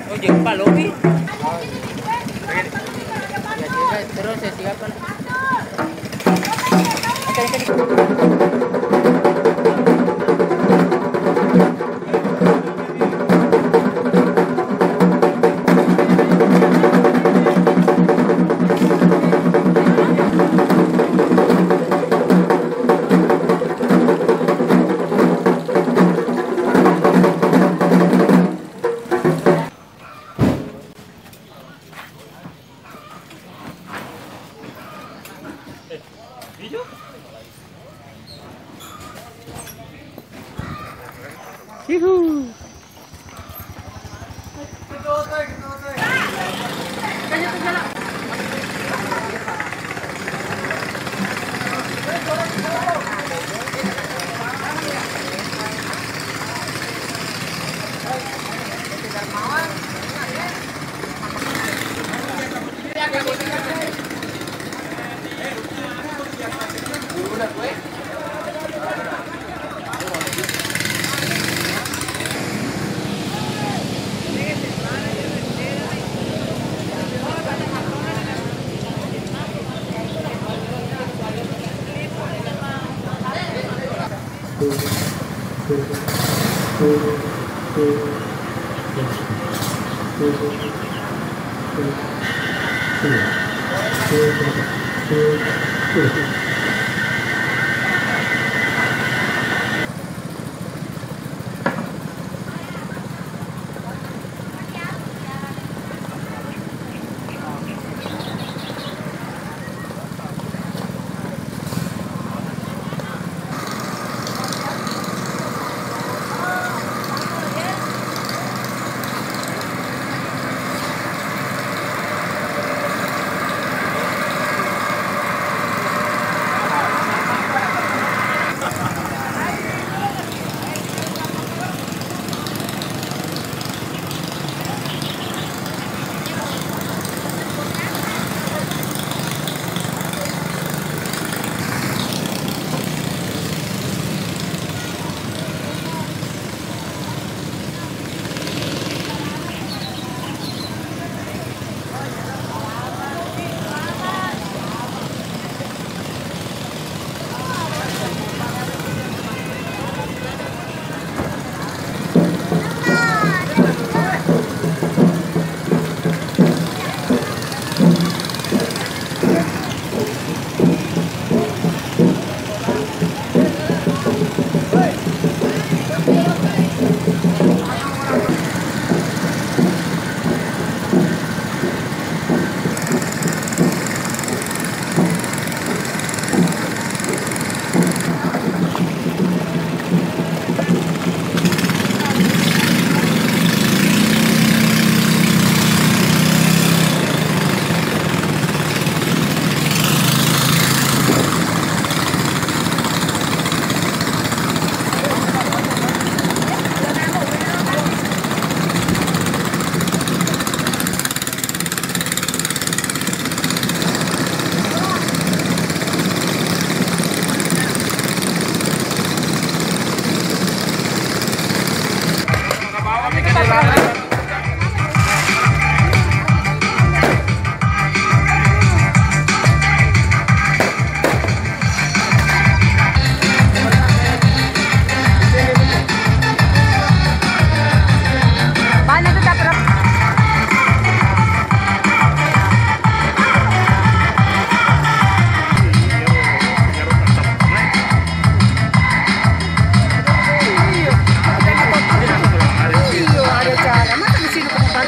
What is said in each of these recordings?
Oh, jeung palobi. Terus saya siapkan. Yuhu.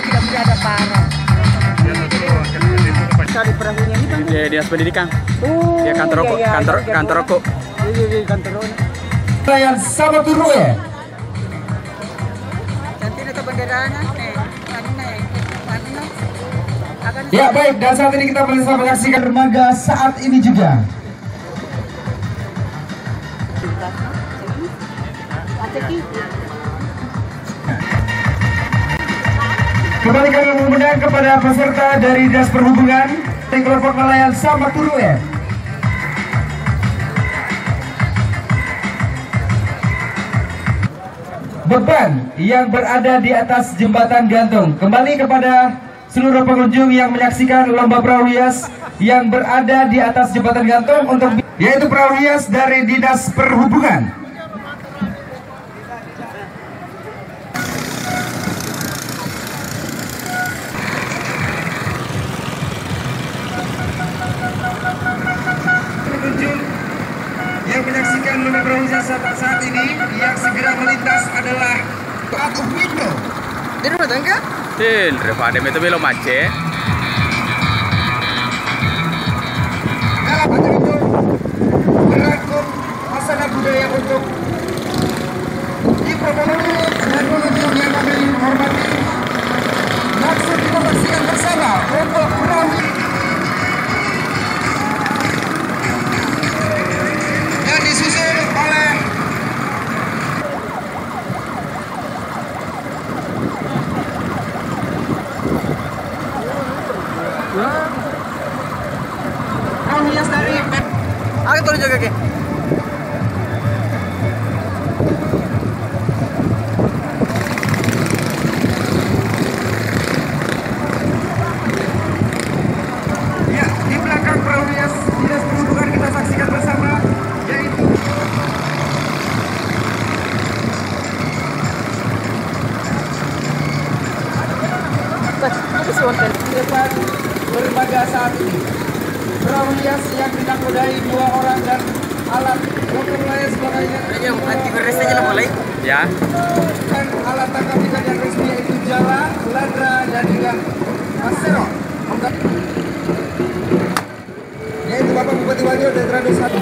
Tidak boleh ada parah. di perahunya ini kan? Di dinas pendidikan. Oh, Ya kantor rokok, kantor rokok. Iya, kantor rokok. Yang sama turu ya. Nanti itu benderanya, Ya baik, dan saat ini kita bisa menyaksikan dermaga saat ini juga. Kembali kami mengundang kepada peserta dari Dinas Perhubungan di kelompok nelayan sama turu ya. Beban yang berada di atas jembatan gantung. Kembali kepada seluruh pengunjung yang menyaksikan lomba perahu hias yang berada di atas jembatan gantung untuk yaitu perahu hias dari Dinas Perhubungan. Pengunjung yang menyaksikan lomba perahu hias saat ini yang segera melintas adalah out of window. Di rumah tangga? Tin, Revadem itu belum macet. Dalam acara itu merangkum khasana budaya untuk dipromosi dan pengunjung yang kami hormati. Langsung kita saksikan bersama untuk perahu dan disusul oleh Perahu hias dari Aku turun juga, Ki. ya di belakang perahu hias Dinas Perhubungan kita saksikan bersama yaitu depan dermaga saat ini. Perahu hias yang dinakodai 2 orang dan alat motor lain sebagainya. Nanti beres aja lah mulai. Ya. Dan alat tangkap ikan yang resmi yaitu jala, ladra, dan juga masero. Yaitu Bapak Bupati Wanyo dan Rado Satu.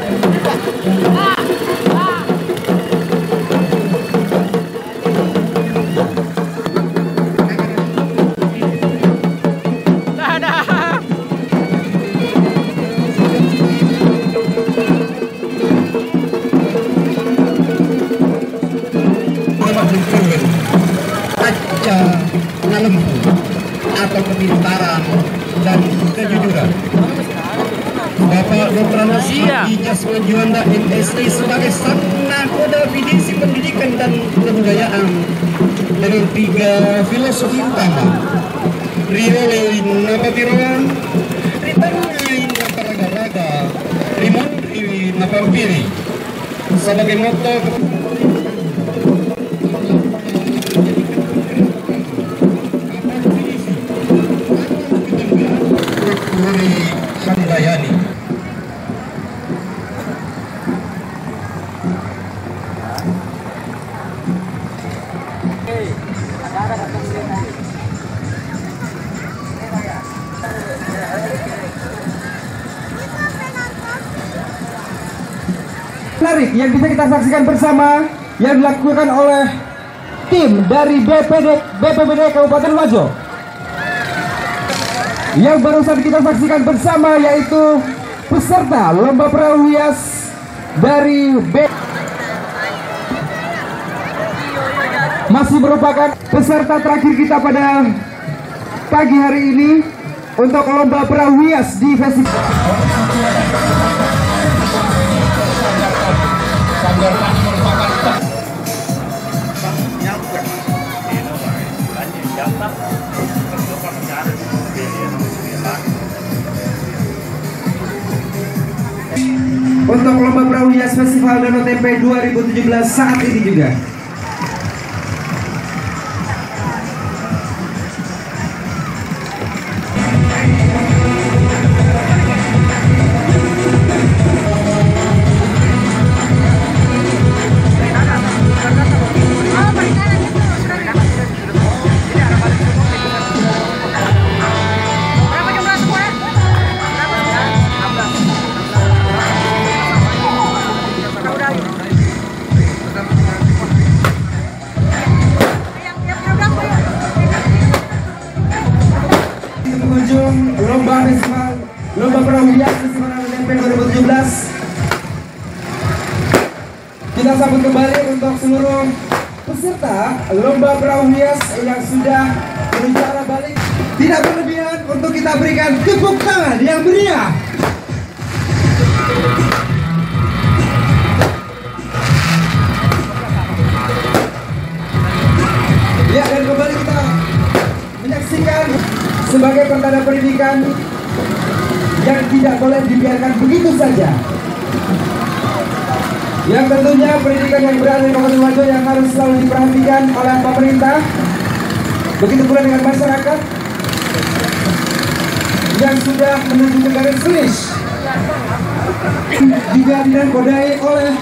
Atau kepintaran dan kejujuran. Bapak Dr. Nasir Jasman Juanda MSc sebagai sang nakoda Vidisi Pendidikan dan Kebudayaan dengan 3 filosofi utama. Rirolewin napatiroan, ritangain naparaga-raga, rimondriwin napampiri. Sebagai moto Sandayani. Menarik yang bisa kita saksikan bersama yang dilakukan oleh tim dari BPBD Kabupaten Wajo. Yang barusan kita saksikan bersama yaitu peserta lomba perahu hias dari masih merupakan peserta terakhir kita pada pagi hari ini untuk lomba perahu hias di festival. Untuk lomba perahu hias Festival Danau Tempe 2017 saat ini juga. pengunjung lomba perahu hias Festival Andalan Tempe 2017. Kita sambut kembali untuk seluruh peserta lomba perahu hias yang sudah menuju arah balik. Tidak berlebihan untuk kita berikan tepuk tangan yang meriah. Ya, dan kembali kita menyaksikan sebagai pertanda pendidikan yang tidak boleh dibiarkan begitu saja. Yang tentunya pendidikan yang berada di Kabupaten Wajo yang harus selalu diperhatikan oleh pemerintah. Begitu pula dengan masyarakat yang sudah menuju ke garis finish. Juga dinangkodai oleh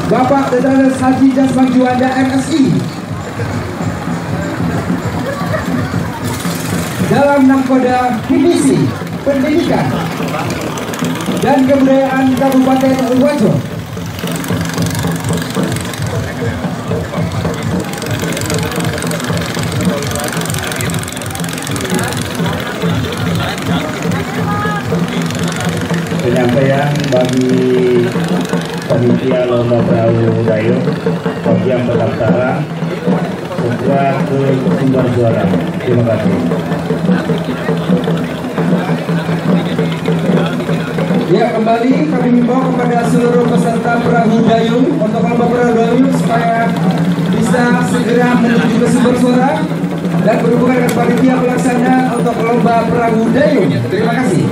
Bapak Detrandes Haji Jasman Juanda MSI dalam nahkoda divisi pendidikan dan kebudayaan Kabupaten Wajo. Penyampaian bagi panitia lomba perahu dayung bagi yang pendaftaran segera ke sumber suara. Terima kasih. Ya, kembali kami himbau kepada seluruh peserta perahu dayung untuk lomba perahu dayung supaya bisa segera menuju ke sumber suara dan berhubungan dengan panitia pelaksana untuk lomba perahu dayung. Terima kasih.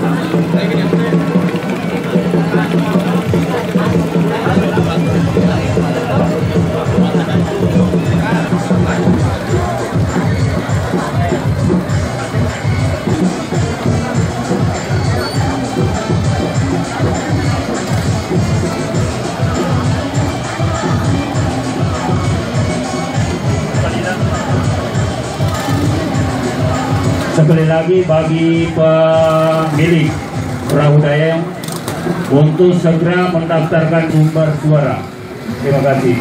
Sekali lagi bagi pemilik perahu dayung untuk segera mendaftarkan sumber suara. Terima kasih.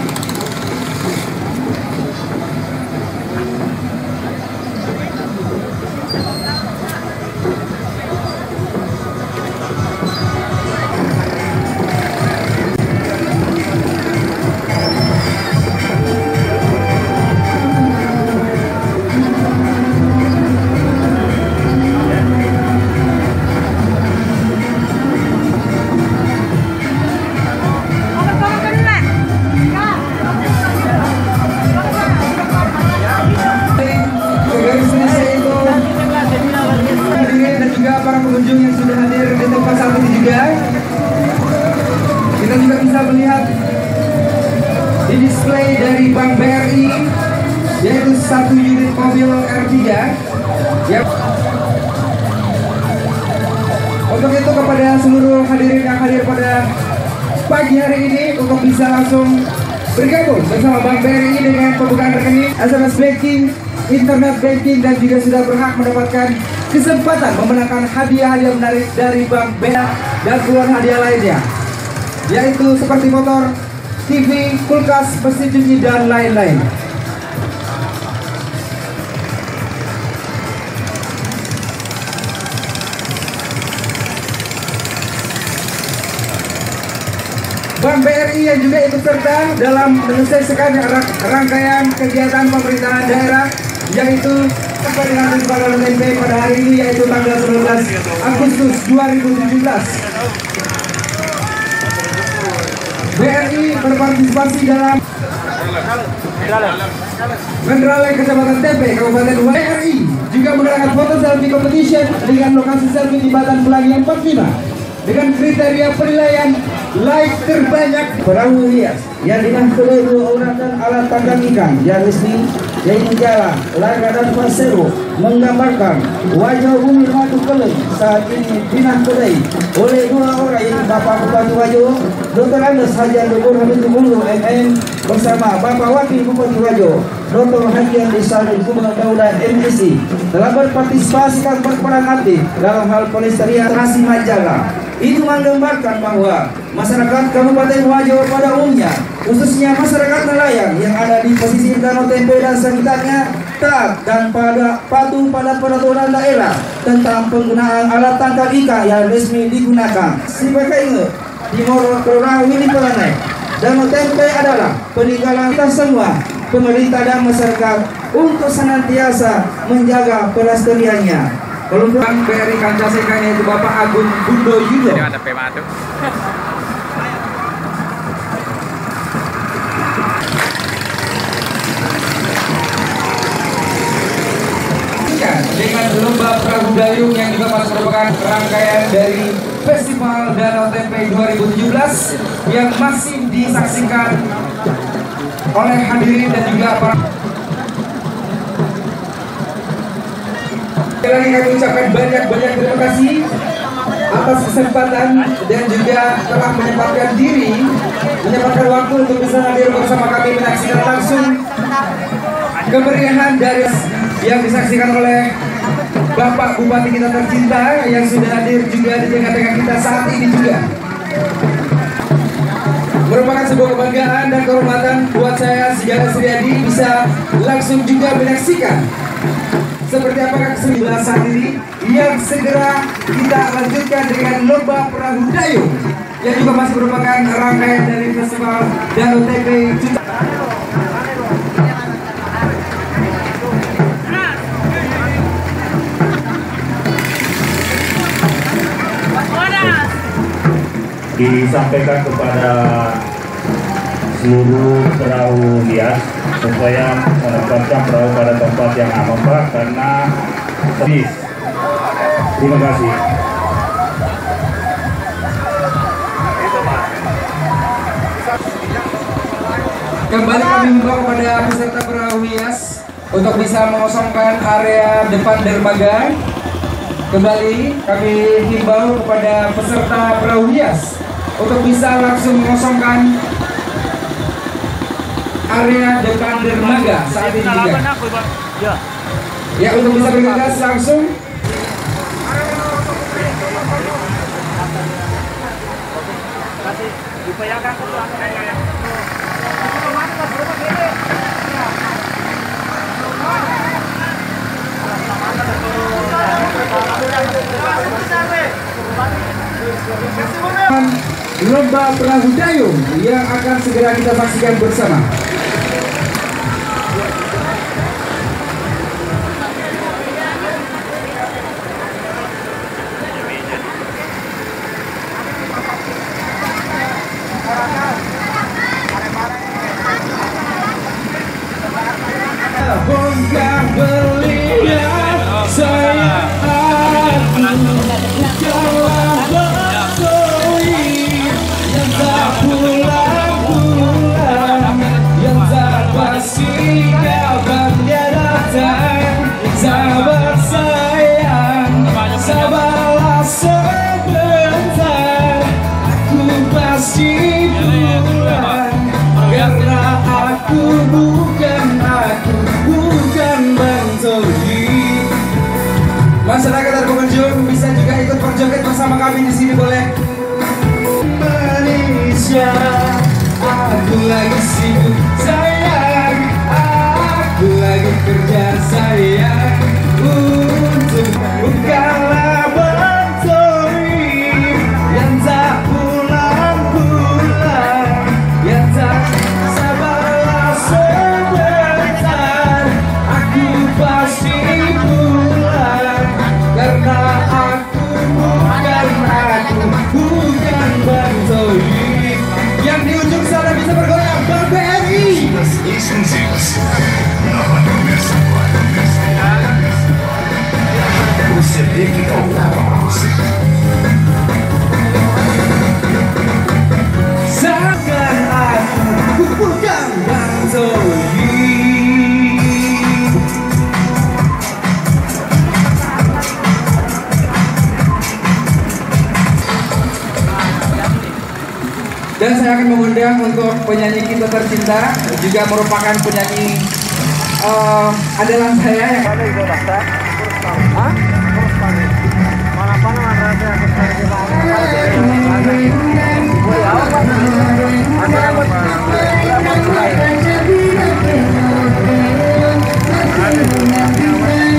Para pengunjung yang sudah hadir di tempat saat ini juga, kita juga bisa melihat di display dari Bank BRI, yaitu 1 unit mobil R3 ya. Untuk itu kepada seluruh hadirin yang hadir pada pagi hari ini untuk bisa langsung bergabung bersama Bank BRI dengan pembukaan rekening, SMS banking, internet banking, dan juga sudah berhak mendapatkan kesempatan memenangkan hadiah-hadiah menarik dari Bank BRI dan puluhan hadiah lainnya, yaitu seperti motor, TV, kulkas, mesin cuci, dan lain-lain. Bank BRI yang juga ikut serta dalam menyelesaikan rangkaian kegiatan pemerintahan daerah, yaitu sampai dengan Festival Andalan Tempe pada hari ini, yaitu tanggal 19 Agustus 2017. BRI berpartisipasi dalam Mendrale Kecamatan Tempe, Kabupaten Wajo. BRI juga mengadakan foto selfie competition dengan lokasi selfie di Batan Pelangi 45 dengan kriteria penilaian like terbanyak perahu hias yang dinahkodai 2 orang dan alat tangkap ikan yang resmi, yaitu jala, laga, dan pasero, menggambarkan wajah bumi Madu Keleng saat ini dinahkodai oleh 2 orang, yaitu Bapak Bupati Wajo Dr. Andes Haji Dr. Hamidullah MM bersama Bapak Wakil Bupati Wajo Dr. Haji Andi Salim Gubernur Daulah MSI telah berpartisipasi dan berperan aktif dalam hal pelestarian Nasi Majalah. Itu menggambarkan bahwa masyarakat Kabupaten Wajo pada umumnya, khususnya masyarakat nelayan yang ada di pesisir Danau Tempe dan sekitarnya, taat dan patuh pada peraturan daerah tentang penggunaan alat tangkap ikan yang resmi digunakan. Sebagai ingat, di Morokurang ini pelanai Danau Tempe adalah peninggalan kita semua, pemerintah dan masyarakat untuk senantiasa menjaga pelestariannya. Kelompok BRI Kancaseka yaitu Bapak Agung Bundo Yudo. Jangan ada pema tuh. Dengan lomba perahu dayung yang juga masih merupakan rangkaian dari Festival Danau Tempe 2017 yang masih disaksikan oleh hadirin dan juga para. Sekali lagi kami ucapkan banyak terima kasih atas kesempatan dan juga telah menyempatkan waktu untuk bisa hadir bersama kami menyaksikan langsung kemeriahan dari yang disaksikan oleh Bapak Bupati kita tercinta yang sudah hadir juga di tengah-tengah kita saat ini juga. Merupakan sebuah kebanggaan dan kehormatan buat saya Sigana Suryadi bisa langsung juga menyaksikan seperti apakah kesembilan saat ini yang segera kita lanjutkan dengan lomba perahu dayung yang juga masih merupakan rangkaian dari Festival Danau Tempe. Disampaikan kepada seluruh perahu hias supaya menempatkan perahu pada tempat yang aman, Pak, karena habis. Terima kasih. Kembali kami himbau kepada peserta perahu hias untuk bisa mengosongkan area depan dermaga. Kembali kami himbau kepada peserta perahu hias untuk bisa langsung mengosongkan area depan dermaga saat ini juga. Ya, untuk bisa bergegas langsung. Lomba perahu dayung yang akan segera kita saksikan bersama. Bongkar berlian sayang aku dalam bersowi yang tak pulang-pulang, yang tak pasti kabarnya datang. Sabar sayang, sabarlah sebentar, aku pasti pulang, karena aku bukan Bantoi. Masyarakat dan pengunjung bisa juga ikut berjoget bersama kami di sini, boleh. Indonesia, aku lagi sibuk sayang, aku lagi kerja sayang, untuk bukanlah Bantoi yang tak pulang-pulang, yang tak sabarlah sebentar, aku pasti pulang, karena aku bukan Bantoi. Yang di ujung sana bisa bergoyang, Bang BRI. Seakan aku bukan Bantoi. Dan saya akan mengundang untuk penyanyi kita tercinta, juga merupakan penyanyi andalan saya yang ada di Jakarta. dengan